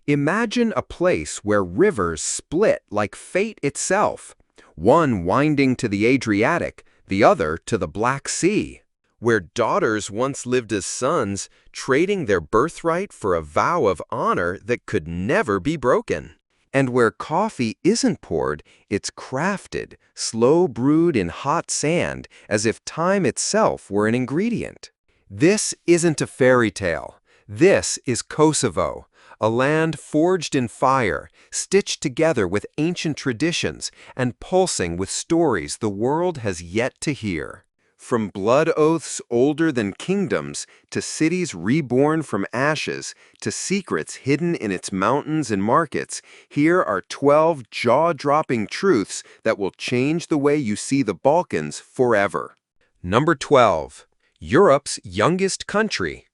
Imagine a place where rivers split like fate itself, one winding to the Adriatic, the other to the Black Sea. Where daughters once lived as sons, trading their birthright for a vow of honor that could never be broken. And where coffee isn't poured, it's crafted, slow brewed in hot sand, as if time itself were an ingredient. This isn't a fairy tale. This is Kosovo, a land forged in fire, stitched together with ancient traditions, and pulsing with stories the world has yet to hear. From blood oaths older than kingdoms, to cities reborn from ashes, to secrets hidden in its mountains and markets, here are 12 jaw-dropping truths that will change the way you see the Balkans forever. Number 12. Europe's youngest country.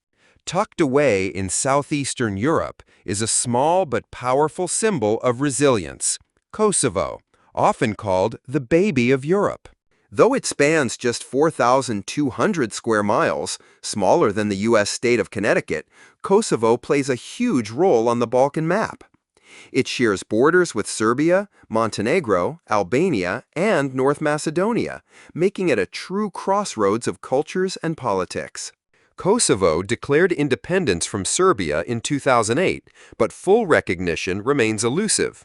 Tucked away in southeastern Europe is a small but powerful symbol of resilience, Kosovo, often called the baby of Europe. Though it spans just 4,200 square miles, smaller than the U.S. state of Connecticut, Kosovo plays a huge role on the Balkan map. It shares borders with Serbia, Montenegro, Albania, and North Macedonia, making it a true crossroads of cultures and politics. Kosovo declared independence from Serbia in 2008, but full recognition remains elusive.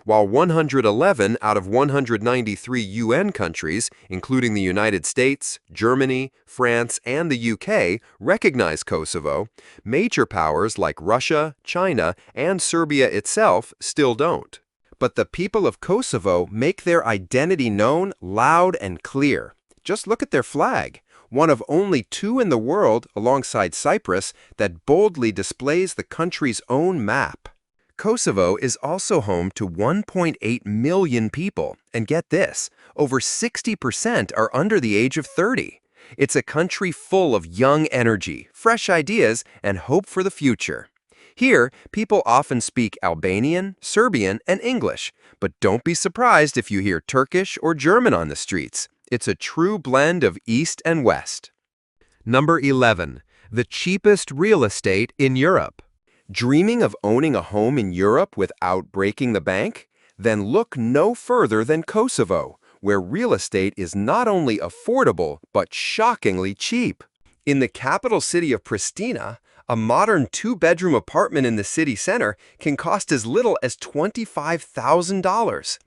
While 111 out of 193 UN countries, including the United States, Germany, France, and the UK, recognize Kosovo, major powers like Russia, China, and Serbia itself still don't. But the people of Kosovo make their identity known loud and clear. Just look at their flag, one of only two in the world, alongside Cyprus, that boldly displays the country's own map. Kosovo is also home to 1.8 million people, and get this, over 60% are under the age of 30. It's a country full of young energy, fresh ideas, and hope for the future. Here, people often speak Albanian, Serbian, and English, but don't be surprised if you hear Turkish or German on the streets. It's a true blend of East and West. Number 11. The cheapest real estate in Europe. Dreaming of owning a home in Europe without breaking the bank? Then look no further than Kosovo, where real estate is not only affordable, but shockingly cheap. In the capital city of Pristina, a modern two-bedroom apartment in the city center can cost as little as $25,000.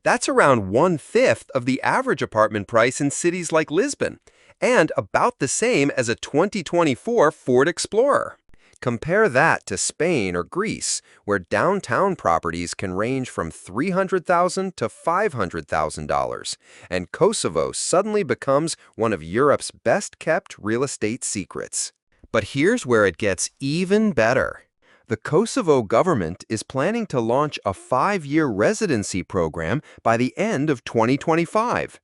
That's around 1/5 of the average apartment price in cities like Lisbon, and about the same as a 2024 Ford Explorer. Compare that to Spain or Greece, where downtown properties can range from $300,000 to $500,000, and Kosovo suddenly becomes one of Europe's best-kept real estate secrets. But here's where it gets even better. The Kosovo government is planning to launch a 5-year residency program by the end of 2025.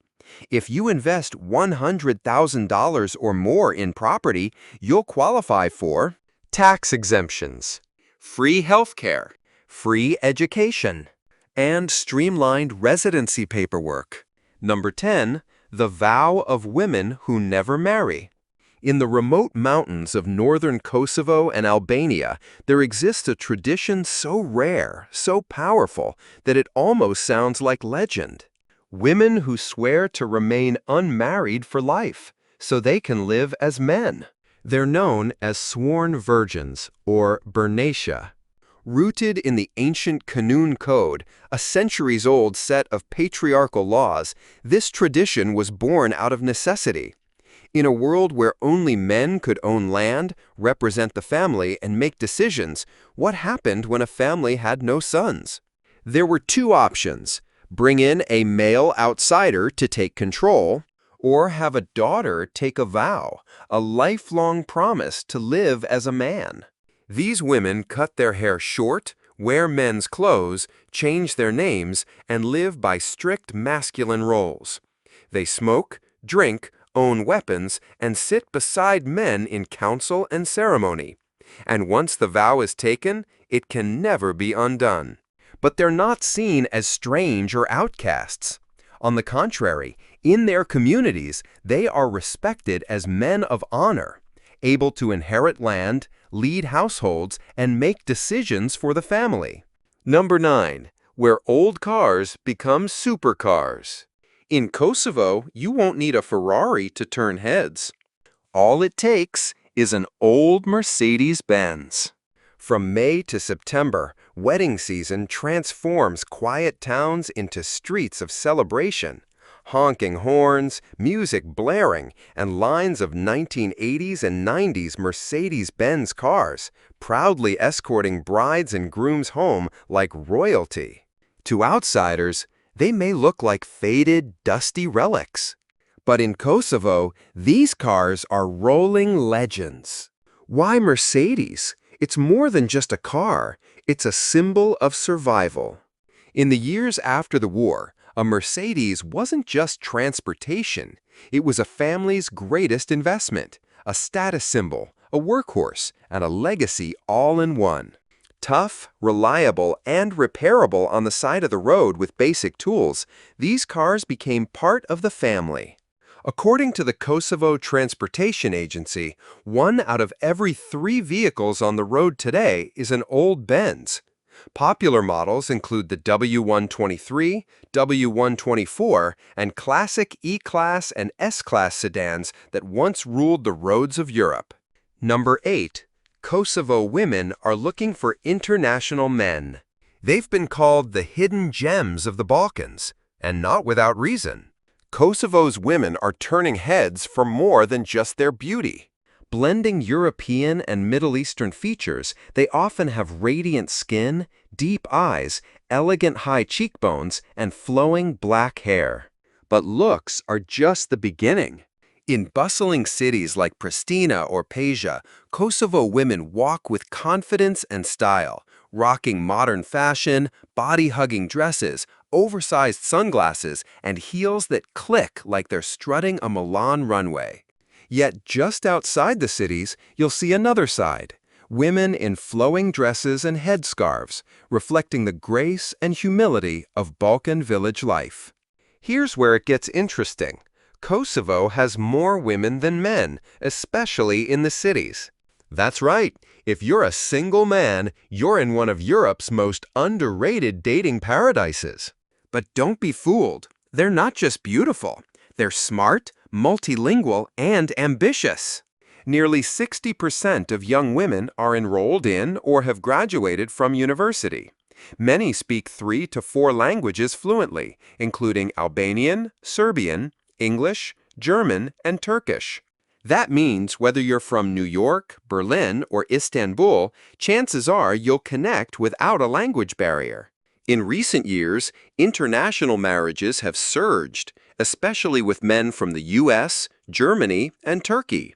If you invest $100,000 or more in property, you'll qualify for tax exemptions, free healthcare, free education, and streamlined residency paperwork. Number 10. The vow of women who never marry. In the remote mountains of northern Kosovo and Albania, there exists a tradition so rare, so powerful, that it almost sounds like legend. Women who swear to remain unmarried for life, so they can live as men. They're known as sworn virgins, or bernatia. Rooted in the ancient Kanun Code, a centuries-old set of patriarchal laws, this tradition was born out of necessity. In a world where only men could own land, represent the family, and make decisions, what happened when a family had no sons? There were two options: bring in a male outsider to take control, or have a daughter take a vow, a lifelong promise to live as a man. These women cut their hair short, wear men's clothes, change their names, and live by strict masculine roles. They smoke, drink, own weapons, and sit beside men in council and ceremony. And once the vow is taken, it can never be undone. But they're not seen as strange or outcasts. On the contrary, in their communities, they are respected as men of honor. able to inherit land, lead households, and make decisions for the family. Number 9. Where old cars become supercars. In Kosovo, you won't need a Ferrari to turn heads. All it takes is an old Mercedes-Benz. From May to September, wedding season transforms quiet towns into streets of celebration. Honking horns, music blaring, and lines of 1980s and 90s Mercedes-Benz cars, proudly escorting brides and grooms home like royalty. To outsiders, they may look like faded, dusty relics. But in Kosovo, these cars are rolling legends. Why Mercedes? It's more than just a car. It's a symbol of survival. In the years after the war, a Mercedes wasn't just transportation. It was a family's greatest investment, a status symbol, a workhorse, and a legacy all in one. Tough, reliable, and repairable on the side of the road with basic tools, these cars became part of the family. According to the Kosovo Transportation Agency, 1 out of every 3 vehicles on the road today is an old Benz. Popular models include the W123, W124, and classic E-Class and S-Class sedans that once ruled the roads of Europe. Number 8. Kosovo women are looking for international men. They've been called the hidden gems of the Balkans, and not without reason. Kosovo's women are turning heads for more than just their beauty. Blending European and Middle Eastern features, they often have radiant skin, deep eyes, elegant high cheekbones, and flowing black hair. But looks are just the beginning. In bustling cities like Pristina or Paja, Kosovo women walk with confidence and style, rocking modern fashion, body-hugging dresses, oversized sunglasses, and heels that click like they're strutting a Milan runway. Yet just outside the cities, you'll see another side. Women in flowing dresses and headscarves, reflecting the grace and humility of Balkan village life. Here's where it gets interesting. Kosovo has more women than men, especially in the cities. That's right. If you're a single man, you're in one of Europe's most underrated dating paradises. But don't be fooled. They're not just beautiful. They're smart, multilingual, and ambitious. Nearly 60% of young women are enrolled in or have graduated from university. Many speak 3 to 4 languages fluently, including Albanian, Serbian, English, German, and Turkish. That means whether you're from New York, Berlin, or Istanbul, chances are you'll connect without a language barrier. In recent years, international marriages have surged, especially with men from the US, Germany, and Turkey.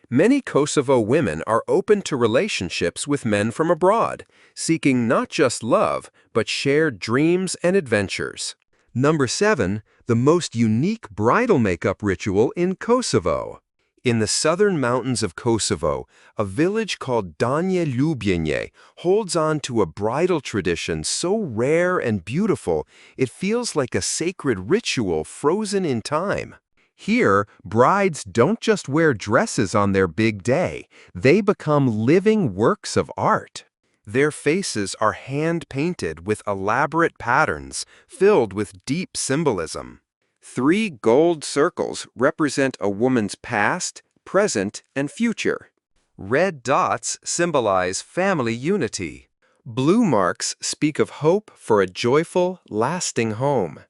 Many Kosovo women are open to relationships with men from abroad, seeking not just love, but shared dreams and adventures. Number 7. The most unique bridal makeup ritual in Kosovo. In the southern mountains of Kosovo, a village called Donje Ljubjenje holds on to a bridal tradition so rare and beautiful it feels like a sacred ritual frozen in time. Here, brides don't just wear dresses on their big day, they become living works of art. Their faces are hand-painted with elaborate patterns filled with deep symbolism. 3 gold circles represent a woman's past, present, and future. Red dots symbolize family unity. Blue marks speak of hope for a joyful, lasting home.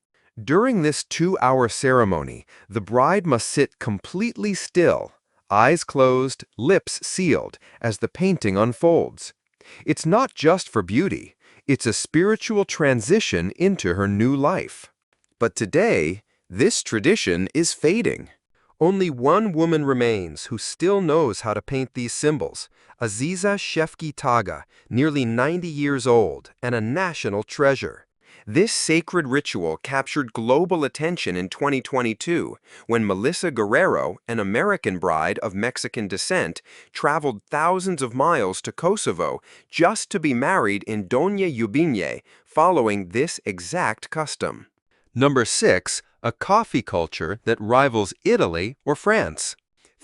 During this 2-hour ceremony, the bride must sit completely still, eyes closed, lips sealed, as the painting unfolds. It's not just for beauty, it's a spiritual transition into her new life. But today, this tradition is fading. Only one woman remains who still knows how to paint these symbols, Aziza Shefki Taga, nearly 90 years old and a national treasure. This sacred ritual captured global attention in 2022 when Melissa Guerrero, an American bride of Mexican descent, traveled thousands of miles to Kosovo just to be married in Donje Ljubjenje following this exact custom. Number 6. A coffee culture that rivals Italy or France.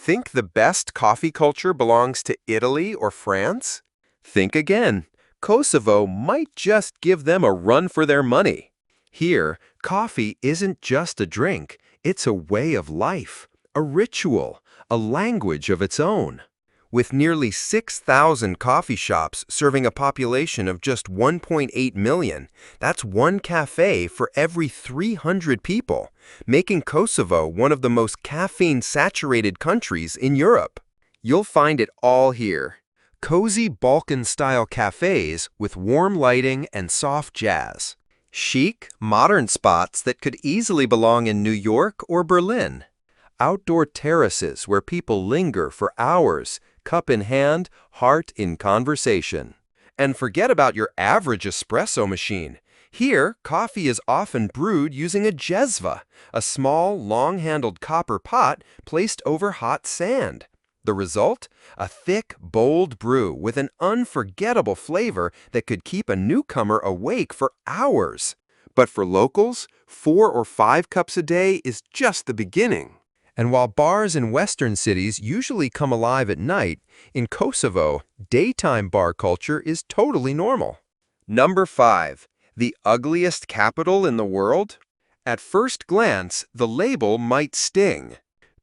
Think the best coffee culture belongs to Italy or France? Think again. Kosovo might just give them a run for their money. Here, coffee isn't just a drink, it's a way of life, a ritual, a language of its own. With nearly 6,000 coffee shops serving a population of just 1.8 million, that's one cafe for every 300 people, making Kosovo one of the most caffeine-saturated countries in Europe. You'll find it all here. Cozy Balkan-style cafes with warm lighting and soft jazz. Chic, modern spots that could easily belong in New York or Berlin. Outdoor terraces where people linger for hours, cup in hand, heart in conversation. And forget about your average espresso machine. Here, coffee is often brewed using a jezva, a small, long-handled copper pot placed over hot sand. The result? A thick, bold brew with an unforgettable flavor that could keep a newcomer awake for hours. But for locals, 4 or 5 cups a day is just the beginning. And while bars in Western cities usually come alive at night, in Kosovo, daytime bar culture is totally normal. Number 5. The ugliest capital in the world? At first glance, the label might sting.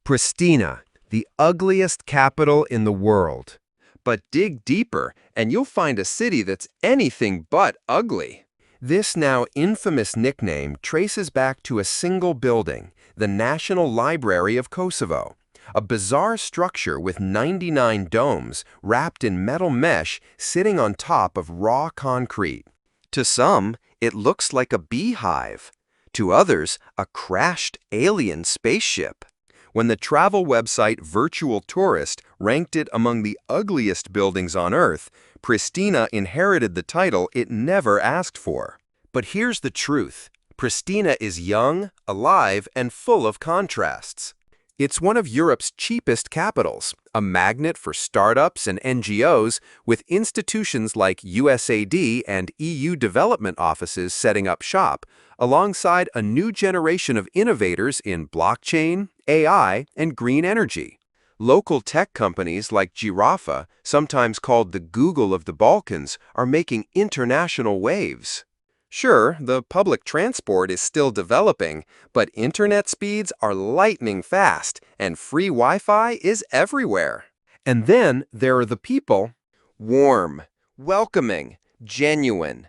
Pristina, the ugliest capital in the world. But dig deeper, and you'll find a city that's anything but ugly. This now infamous nickname traces back to a single building, the National Library of Kosovo, a bizarre structure with 99 domes wrapped in metal mesh sitting on top of raw concrete. To some, it looks like a beehive. To others, a crashed alien spaceship. When the travel website Virtual Tourist ranked it among the ugliest buildings on Earth, Pristina inherited the title it never asked for. But here's the truth. Pristina is young, alive, and full of contrasts. It's one of Europe's cheapest capitals, a magnet for startups and NGOs, with institutions like USAID and EU development offices setting up shop, alongside a new generation of innovators in blockchain, AI, and green energy. Local tech companies like Giraffa, sometimes called the Google of the Balkans, are making international waves. Sure, the public transport is still developing, but internet speeds are lightning fast, and free Wi-Fi is everywhere. And then there are the people. Warm, welcoming, genuine.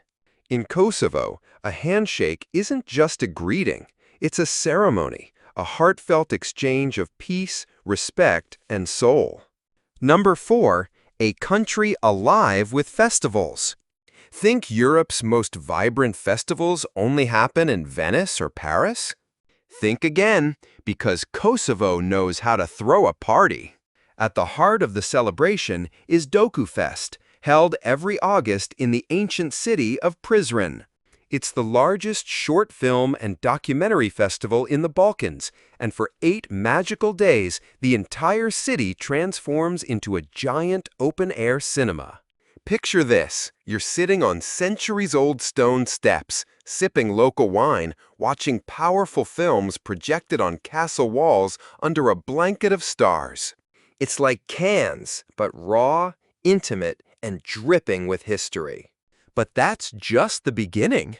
In Kosovo, a handshake isn't just a greeting, it's a ceremony, a heartfelt exchange of peace, respect, and soul. Number 4, a country alive with festivals. Think Europe's most vibrant festivals only happen in Venice or Paris? Think again, because Kosovo knows how to throw a party. At the heart of the celebration is Dokufest, held every August in the ancient city of Prizren. It's the largest short film and documentary festival in the Balkans, and for 8 magical days, the entire city transforms into a giant open-air cinema. Picture this. You're sitting on centuries-old stone steps, sipping local wine, watching powerful films projected on castle walls under a blanket of stars. It's like Cannes, but raw, intimate, and dripping with history. But that's just the beginning.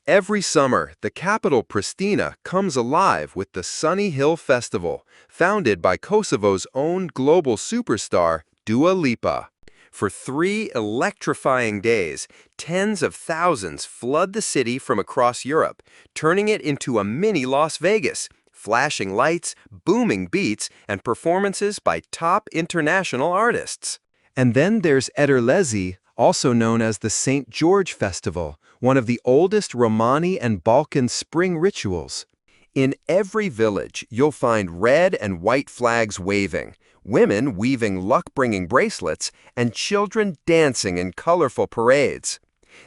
Every summer, the capital Pristina comes alive with the Sunny Hill Festival, founded by Kosovo's own global superstar, Dua Lipa. For 3 electrifying days, tens of thousands flood the city from across Europe, turning it into a mini Las Vegas, flashing lights, booming beats, and performances by top international artists. And then there's Ederlezi, also known as the St. George Festival, one of the oldest Romani and Balkan spring rituals. In every village, you'll find red and white flags waving, women weaving luck-bringing bracelets, and children dancing in colorful parades.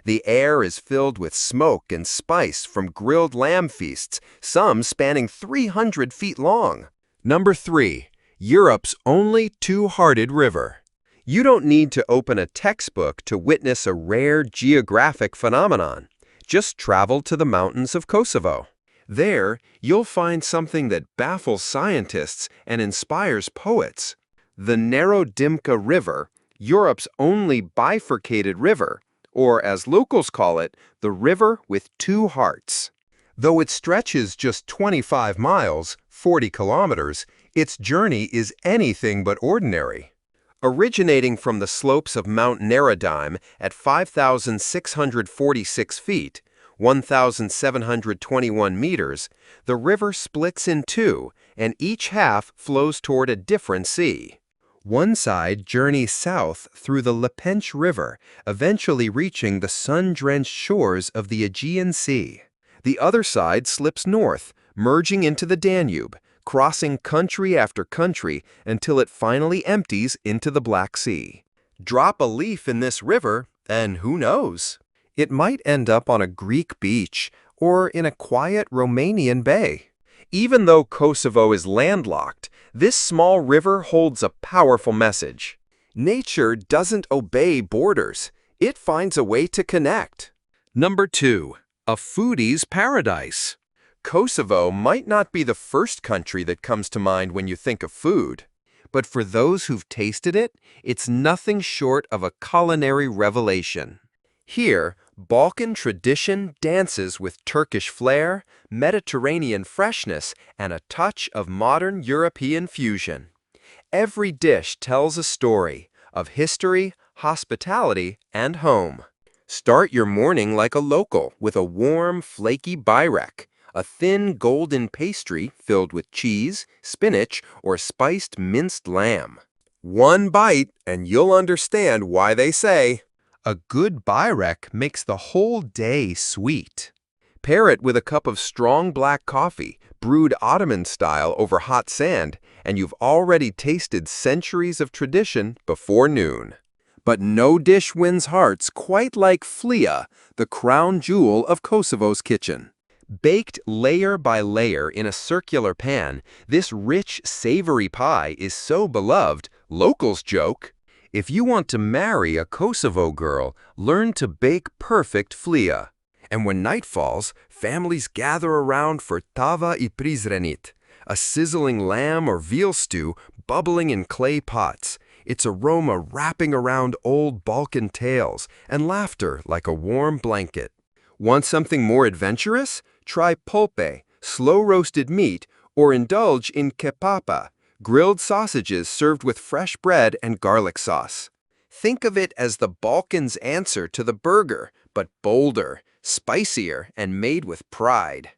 The air is filled with smoke and spice from grilled lamb feasts, some spanning 300 feet long. Number 3. Europe's only two-hearted river. You don't need to open a textbook to witness a rare geographic phenomenon. Just travel to the mountains of Kosovo. There, you'll find something that baffles scientists and inspires poets. The narrow Dimka River, Europe's only bifurcated river, or as locals call it, the river with two hearts. Though it stretches just 25 miles, 40 kilometers, its journey is anything but ordinary. Originating from the slopes of Mount Neradime at 5,646 feet, 1,721 meters, the river splits in two, and each half flows toward a different sea. One side journeys south through the Lepench River, eventually reaching the sun-drenched shores of the Aegean Sea. The other side slips north, merging into the Danube, crossing country after country until it finally empties into the Black Sea. Drop a leaf in this river, and who knows? It might end up on a Greek beach or in a quiet Romanian bay. Even though Kosovo is landlocked, this small river holds a powerful message. Nature doesn't obey borders. It finds a way to connect. Number 2. A foodie's paradise. Kosovo might not be the first country that comes to mind when you think of food. But for those who've tasted it, it's nothing short of a culinary revelation. Here, Balkan tradition dances with Turkish flair, Mediterranean freshness, and a touch of modern European fusion. Every dish tells a story of history, hospitality, and home. Start your morning like a local with a warm, flaky byrek, a thin golden pastry filled with cheese, spinach, or spiced minced lamb. One bite and you'll understand why they say, a good byrek makes the whole day sweet. Pair it with a cup of strong black coffee, brewed Ottoman style over hot sand, and you've already tasted centuries of tradition before noon. But no dish wins hearts quite like flia, the crown jewel of Kosovo's kitchen. Baked layer by layer in a circular pan, this rich, savory pie is so beloved, locals joke, if you want to marry a Kosovo girl, learn to bake perfect flia. And when night falls, families gather around for tava I prizrenit, a sizzling lamb or veal stew bubbling in clay pots, its aroma wrapping around old Balkan tales and laughter like a warm blanket. Want something more adventurous? Try pulpe, slow-roasted meat, or indulge in kepapa, grilled sausages served with fresh bread and garlic sauce. Think of it as the Balkans' answer to the burger, but bolder, spicier, and made with pride.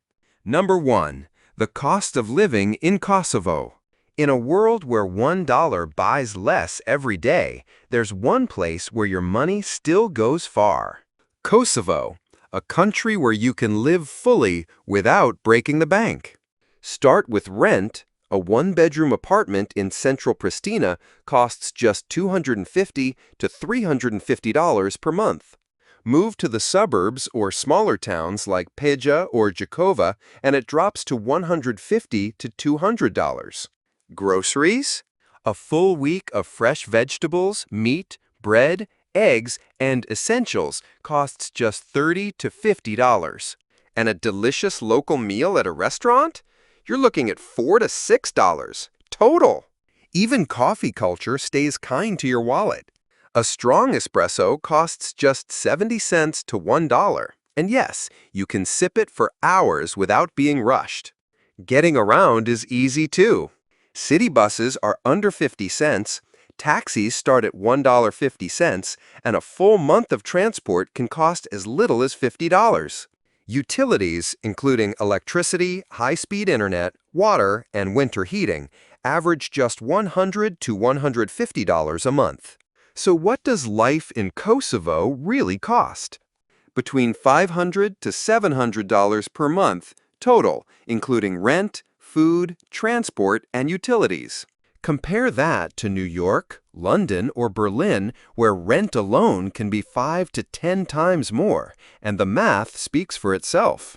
Number 1. The cost of living in Kosovo. In a world where $1 buys less every day, there's one place where your money still goes far. Kosovo, a country where you can live fully without breaking the bank. Start with rent. A one-bedroom apartment in central Pristina costs just $250 to $350 per month. Move to the suburbs or smaller towns like Peja or Jakova, and it drops to $150 to $200. Groceries? A full week of fresh vegetables, meat, bread, eggs, and essentials costs just $30 to $50. And a delicious local meal at a restaurant? You're looking at $4 to $6 total. Even coffee culture stays kind to your wallet. A strong espresso costs just 70 cents to $1. And yes, you can sip it for hours without being rushed. Getting around is easy too. City buses are under 50 cents, taxis start at $1.50, and a full month of transport can cost as little as $50. Utilities, including electricity, high-speed internet, water, and winter heating, average just $100 to $150 a month. So what does life in Kosovo really cost? Between $500 to $700 per month total, including rent, food, transport, and utilities. Compare that to New York, London, or Berlin, where rent alone can be 5 to 10 times more, and the math speaks for itself.